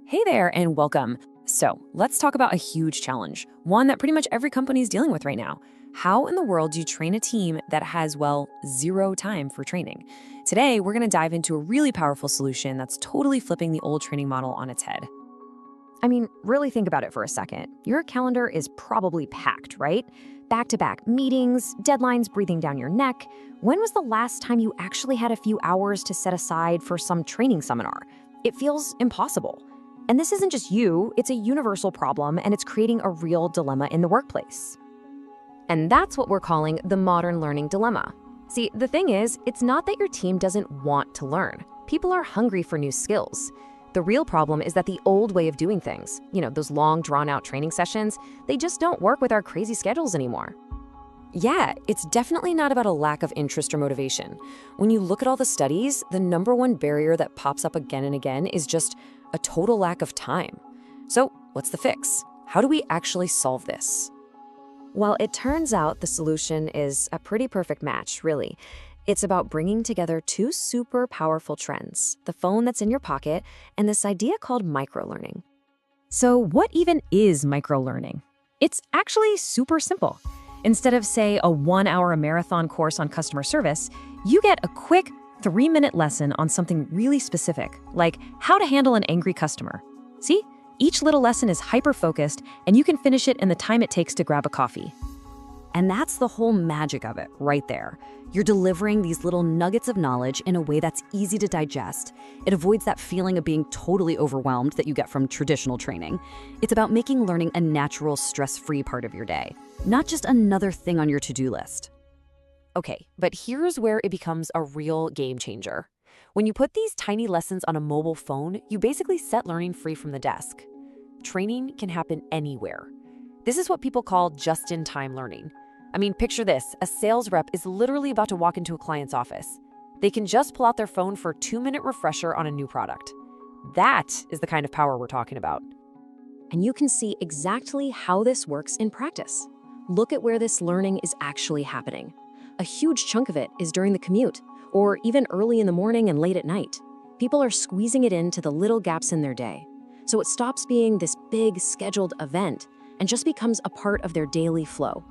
Hey there and welcome. So let's talk about a huge challenge, one that pretty much every company is dealing with right now. How in the world do you train a team that has, well, zero time for training? Today, we're going to dive into a really powerful solution that's totally flipping the old training model on its head. I mean, really think about it for a second. Your calendar is probably packed, right? Back-to-back meetings, deadlines breathing down your neck. When was the last time you actually had a few hours to set aside for some training seminar? It feels impossible. And this isn't just you, it's a universal problem, and it's creating a real dilemma in the workplace. And that's what we're calling the modern learning dilemma. See, the thing is, it's not that your team doesn't want to learn. People are hungry for new skills. The real problem is that the old way of doing things, those long, drawn-out training sessions, they just don't work with our crazy schedules anymore. Yeah, it's definitely not about a lack of interest or motivation. When you look at all the studies, the number one barrier that pops up again and again is just a total lack of time. So, what's the fix? How do we actually solve this? Well, it turns out the solution is a pretty perfect match, really. It's about bringing together two super powerful trends, the phone that's in your pocket and this idea called microlearning. So what even is microlearning? It's actually super simple. Instead of, say, a 1-hour marathon course on customer service, you get a quick 3-minute lesson on something really specific, like how to handle an angry customer. See? Each little lesson is hyper-focused, and you can finish it in the time it takes to grab a coffee. And that's the whole magic of it, right there. You're delivering these little nuggets of knowledge in a way that's easy to digest. It avoids that feeling of being totally overwhelmed that you get from traditional training. It's about making learning a natural, stress-free part of your day, not just another thing on your to-do list. Okay, but here's where it becomes a real game changer. When you put these tiny lessons on a mobile phone, you basically set learning free from the desk. Training can happen anywhere. This is what people call just-in-time learning. I mean, picture this. A sales rep is literally about to walk into a client's office. They can just pull out their phone for a 2-minute refresher on a new product. That is the kind of power we're talking about. And you can see exactly how this works in practice. Look at where this learning is actually happening. A huge chunk of it is during the commute, or even early in the morning and late at night. People are squeezing it into the little gaps in their day. So it stops being this big scheduled event and just becomes a part of their daily flow.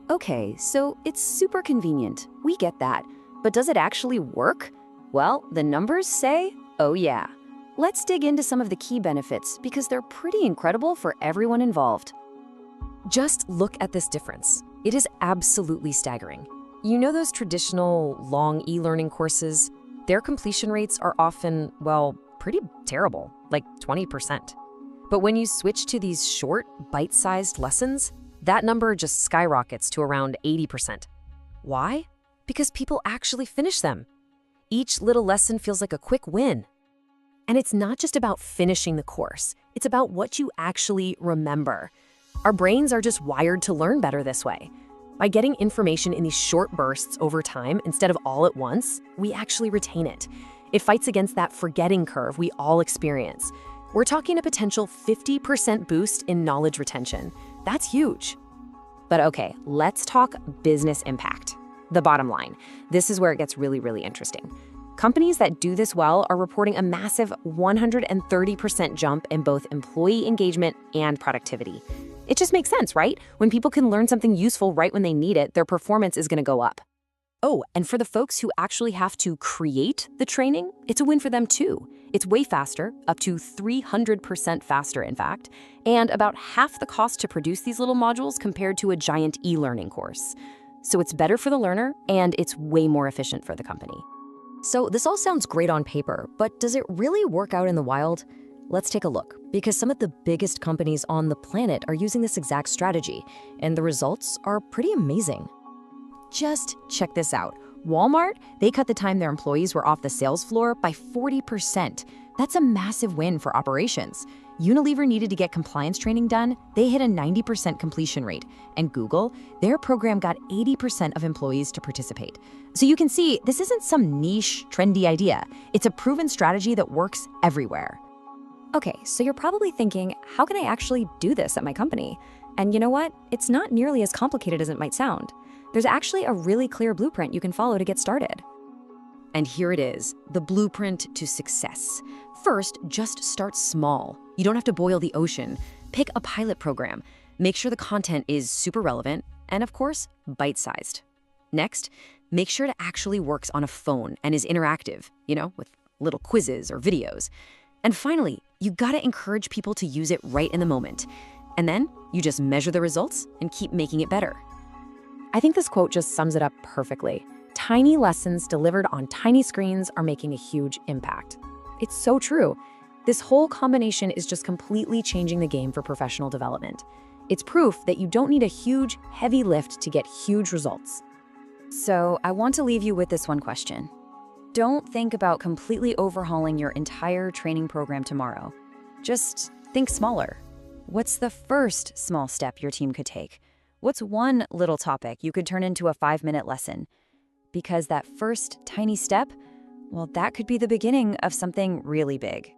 Okay, so it's super convenient. We get that. But does it actually work? Well, the numbers say, oh yeah. Let's dig into some of the key benefits because they're pretty incredible for everyone involved. Just look at this difference. It is absolutely staggering. You know those traditional long e-learning courses? Their completion rates are often, well, pretty terrible, like 20%. But when you switch to these short, bite-sized lessons, that number just skyrockets to around 80%. Why? Because people actually finish them. Each little lesson feels like a quick win. And it's not just about finishing the course. It's about what you actually remember. Our brains are just wired to learn better this way. By getting information in these short bursts over time instead of all at once, we actually retain it. It fights against that forgetting curve we all experience. We're talking a potential 50% boost in knowledge retention. That's huge. But okay, let's talk business impact. The bottom line. This is where it gets really, really interesting. Companies that do this well are reporting a massive 130% jump in both employee engagement and productivity. It just makes sense, right? When people can learn something useful right when they need it, their performance is going to go up. Oh, and for the folks who actually have to create the training, it's a win for them too. It's way faster, up to 300% faster, in fact, and about half the cost to produce these little modules compared to a giant e-learning course. So it's better for the learner, and it's way more efficient for the company. So this all sounds great on paper, but does it really work out in the wild? Let's take a look, because some of the biggest companies on the planet are using this exact strategy, and the results are pretty amazing. Just check this out. Walmart, they cut the time their employees were off the sales floor by 40%. That's a massive win for operations. Unilever needed to get compliance training done. They hit a 90% completion rate. And Google, their program got 80% of employees to participate. So you can see, this isn't some niche, trendy idea. It's a proven strategy that works everywhere. Okay, so you're probably thinking, how can I actually do this at my company? And you know what? It's not nearly as complicated as it might sound. There's actually a really clear blueprint you can follow to get started. And here it is, the blueprint to success. First, just start small. You don't have to boil the ocean. Pick a pilot program. Make sure the content is super relevant and, of course, bite-sized. Next, make sure it actually works on a phone and is interactive, with little quizzes or videos. And finally, you gotta encourage people to use it right in the moment. And then you just measure the results and keep making it better. I think this quote just sums it up perfectly. Tiny lessons delivered on tiny screens are making a huge impact. It's so true. This whole combination is just completely changing the game for professional development. It's proof that you don't need a huge, heavy lift to get huge results. So I want to leave you with this one question. Don't think about completely overhauling your entire training program tomorrow. Just think smaller. What's the first small step your team could take? What's one little topic you could turn into a 5-minute lesson? Because that first tiny step, well, that could be the beginning of something really big.